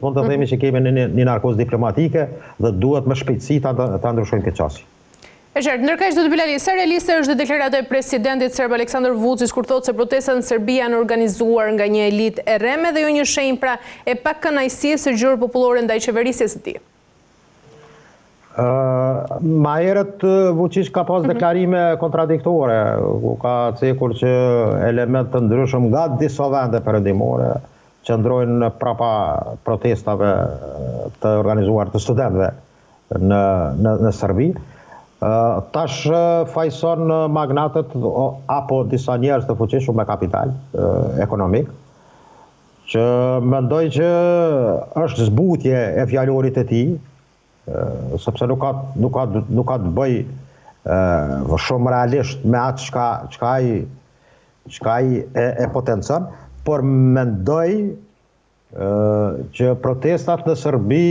mund të themi që kemi një narkozë diplomatike dhe duhet më shpejtësi ta ndryshojmë këtë çështje. E qartë, ndërkaq do të Bilali, sa realiste është deklarata e presidentit serb Aleksandar Vučić kur thotë se protestat në Serbi janë organizuar nga një elitë e rreme dhe jo një shenjë pra e pakënaqësisë së gjuhës popullore ndaj qeverisjes së tij? Ma herët Vučić ka pas deklarime kontradiktore, ku ka cekur që element të ndryshëm nga disa vende perëndimore qëndrojnë prapa protestave të organizuar të studentëve në Serbi. Tash fajson magnatët apo disa njerëz të fuqishëm me kapital ekonomik, që mendoj që është zbutje e fjalorit e tij, sepse nuk ka të bëj shumë realisht me atë çka ai e potencon, por mendoj që protestat në Serbi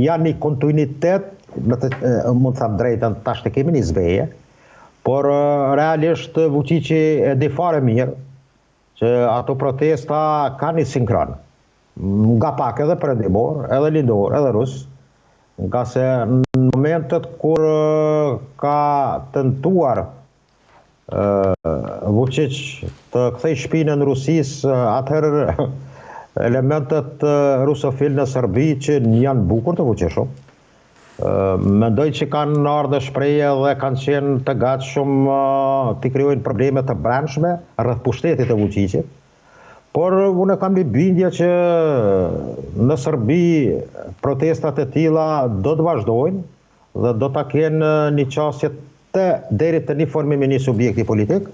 janë një kontinuitet, mund të them drejtën, tash të kemi një zbeje, por realisht Vučić e di fare mirë që ato protesta kanë një sinkron, nga pak edhe perëndimor, edhe lindor, edhe rus, nga se në momentet kur ka tentuar Vučić të kthej shpinën në Rusisë, atëherë elementet rusofil në Serbi që janë bukur të fuqishëm, mendoj që kanë ardhur shprehje dhe kanë qenë të gatshëm të krijojnë probleme të brendshme rreth pushtetit të Vučićit. Por unë kam një bindje që në Serbi protestat e tilla do të vazhdojnë dhe do ta kenë një çështje deri te një formimi një subjekti politik,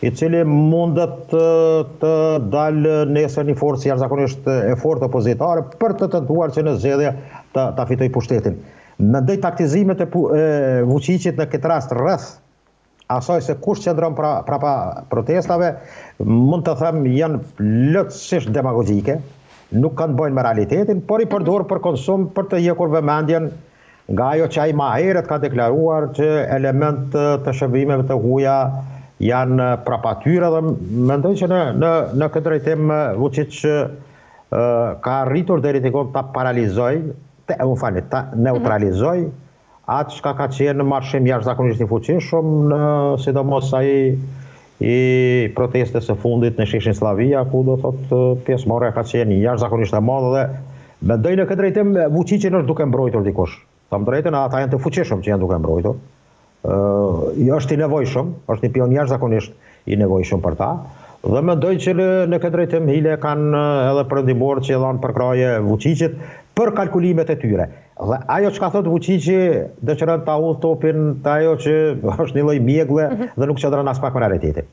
i cili mundet të dalë nesër një forcë jashtëzakonisht e fortë opozitare për të tentuar që në zgjedhje ta fitojë pushtetin. Mendoj taktizimet e Vučićit në këtë rast rreth asaj se kush qëndron prapa protestave, mund të them janë plotësisht demagogjike, nuk kanë bëjnë me realitetin, por i përdor për konsum për të hekur vëmendjen nga ajo që ai më herët ka deklaruar që element të shërbimeve të huaja janë prapa tyre, dhe mendoj që në këtë drejtim Vučić ka arritur deri tekon ta paralizojë, ta neutralizoj atë çka ka qenë marshim jashtëzakonisht i fuqishëm, sidomos ai i protestës së fundit në Shishin Slavia, ku do thotë pjesëmarrja ka qenë jashtëzakonisht e madhe dhe mendoj në këtë drejtim Vučićin është duke mbrojtur dikush. Tham drejtën, ata janë të fuqishëm që janë duke mbrojtur. Është i nevojshëm, është një pion jashtëzakonisht i nevojshëm për ta. Dhe mendoj që në këtë drejtim hile kanë edhe perëndimor që dhanë përkraje Vučićit për kalkulimet e tyre. Dhe ajo që ka thotë Vučići dëshiron ta udhë topin të ajo që është një lloj mjegulle dhe nuk qëndron as pak me realitetin.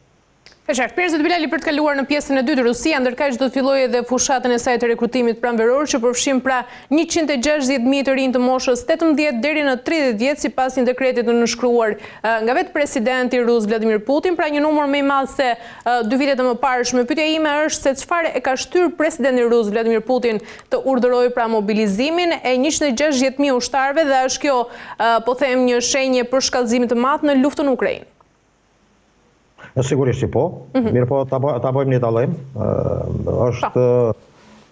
E qartë, Perez Bilali, për të kaluar në pjesën e dytë, Rusia ndërkaq do të fillojë edhe fushatën e saj të rekrutimit pranveror që përfshin pra 160.000 të rinj të moshës 18 deri në 30 vjet sipas një dekreti të nënshkruar nga vetë presidenti rus Vladimir Putin, pra një numër më i madh se 2 vitet e mëparshme. Pyetja ime është se çfarë e ka shtyr presidenti rus Vladimir Putin të urdhërojë pra mobilizimin e 160.000 ushtarëve dhe është kjo po them një shenjë për shkallëzim të madh në luftën në Ukrainë? Sigurisht që po, mirë po ta bëjmë një dallim. Është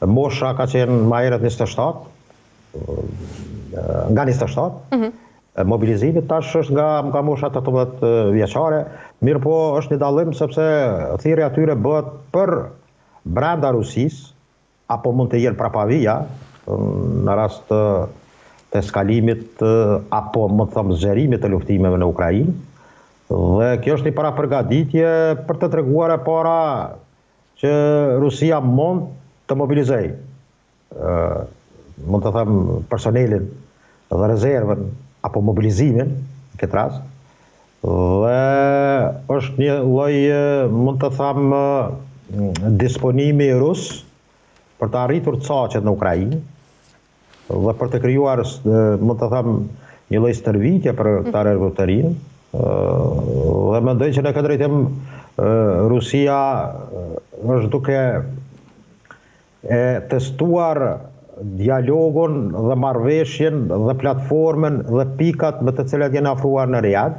mosha ka qenë më herët 27, nga 27, mobilizimit tash është nga mosha 18 vjeçare, mirë po është një dallim sepse thirrja atyre bëhet për brenda Rusisë, apo mund të jenë prapavia, në rast të eskalimit apo më të them zgjerimit të luftimeve në Ukrainë. Dhe kjo është një parapërgatitje për të treguar e para që Rusia mund të mobilizojë, mund të them personelin dhe rezervën apo mobilizimin në këtë rast. Dhe është një lloj, mund të them, disponimi rus për të arritur caqet në Ukrainë dhe për të krijuar, mund të them, një lloj stërvitje për ta revolterinë. Dhe mendoj që në këtë drejtim Rusia është duke e testuar dialogun dhe marrëveshjen dhe platformën dhe pikat me të cilat janë afruar në Riyadh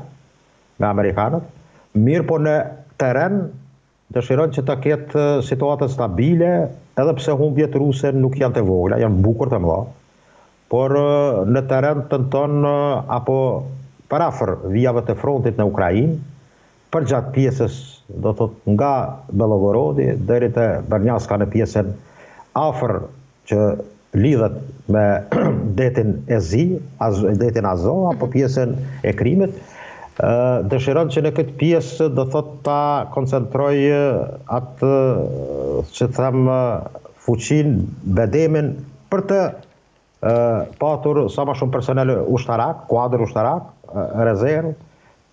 me amerikanët. Mirë po në terren dëshiron që të ketë situatën stabile edhe pse humbjet ruse nuk janë të vogla, janë bukur të mëdha, por në teren tenton apo parafër vijave të frontit në Ukrainë, përgjatë pjesës, do të thotë nga Belogorodi deri te Bernjaska në pjesën afër që lidhet me detin e Zi, detin Azov, apo pjesën e Krimit, dëshiron që në këtë pjesë do thotë ta koncentroj atë që them fuqin, bedemin për të patur sa më shumë personel ushtarak, kuadër ushtarak, rezervë,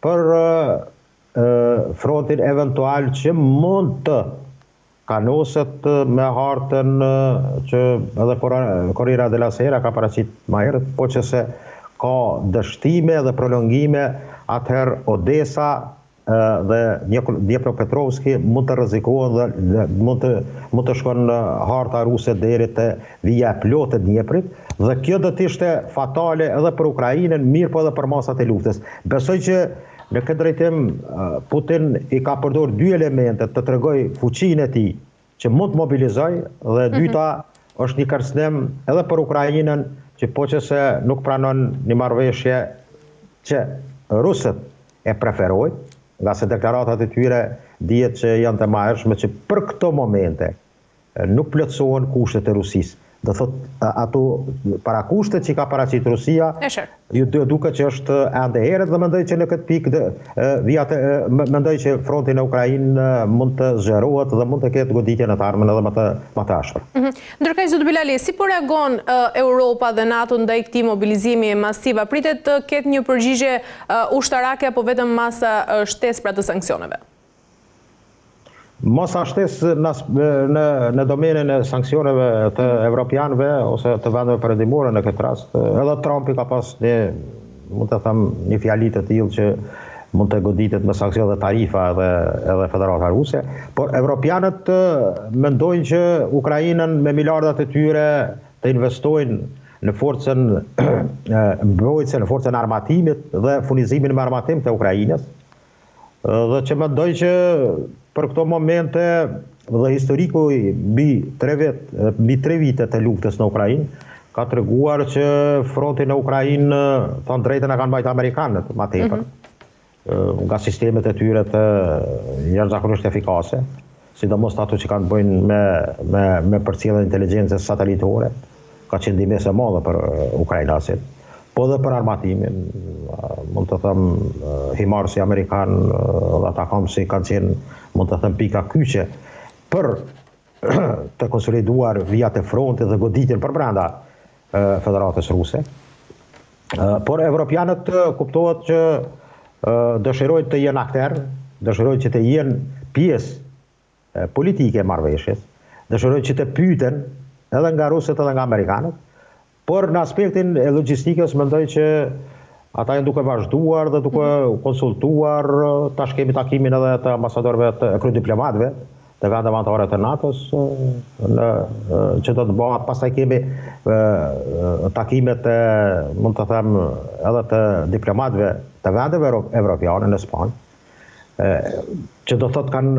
për frontin eventual që mund të kanoset me hartën që edhe Corriere della Sera ka paraqit më herët, po që se ka dështime dhe prolongime, atëherë Odesa dhe Dnjepropetrovski mund të rrezikohen dhe mund të shkon harta ruse deri te vija e plotë e Dnjeprit, dhe kjo do të ishte fatale edhe për Ukrainën, mirë po edhe për masat e luftës. Besoj që në këtë drejtim Putin i ka përdorur dy elemente të tregoj fuqinë e tij që mund të mobilizoj, dhe dyta është një kërcënim edhe për Ukrainën, që po që se nuk pranon një marrëveshje që rusët e preferojnë, nga se deklaratat e tyre dihet që janë të mahershme, që për këto momente nuk plotësohen kushtet e Rusisë. Do thotë ato para kushtet që ka paraqit Rusia, ju duket që është ende herët, dhe mendoj që në këtë pikë mendoj që fronti në Ukrainë mund të zgjerohet dhe mund të ketë goditje në të ardhmen edhe më të ashpër. Ndërkëj, zot Bilali, si po reagon Europa dhe NATO ndaj këtij mobilizimi masiv? Pritet të ketë një përgjigje ushtarake apo vetëm masa shtesë pra të sanksioneve? Mos ashtesë në domenën e sanksioneve të evropianëve ose të vendeve perëndimore në këtë rast. Edhe Trumpi ka pas një fjali të tillë që mund të goditet me sanksione dhe tarifa edhe Federata Ruse, por evropianët mendojnë që Ukrainën me miliardat e tyre të investojnë në forcën mbrojtëse, në forcën armatimit dhe furnizimin me armatim të Ukrainës, dhe që mendoj që për këto momente dhe historiku mbi 3 vite të luftës në Ukrainë ka treguar që fronti në Ukrainë thon drejtën e kanë mbajtur amerikanët më tepër. Nga sistemet e tyre të jashtëzakonisht efikase, sidomos ato që kanë bëjnë me përcjelljen e inteligjencës satelitore, ka qenë ndihmë e madhe për ukrainasit. Po dhe për armatimin, mund të them HIMARS-i amerikan dhe ATACMS-i kanë qenë, mund të them, pika kyçe për të konsoliduar vijat e frontit dhe goditjen për brenda Federatës Ruse. Por evropianët kuptohet që dëshirojnë të jenë akter, dëshirojnë që të jenë pjesë politike e marrëveshjes, dëshirojnë që të pyeten edhe nga rusët edhe nga amerikanët. Por në aspektin e logjistikës mendoj që ata janë duke vazhduar dhe duke konsultuar, tash kemi takimin edhe të ambasadorëve të kryediplomatëve të vendeve anëtare të NATO-s, që do të bëhet, pastaj kemi takimet mund të them edhe të diplomatëve të vendeve evropiane në Spanjë, që do thotë kanë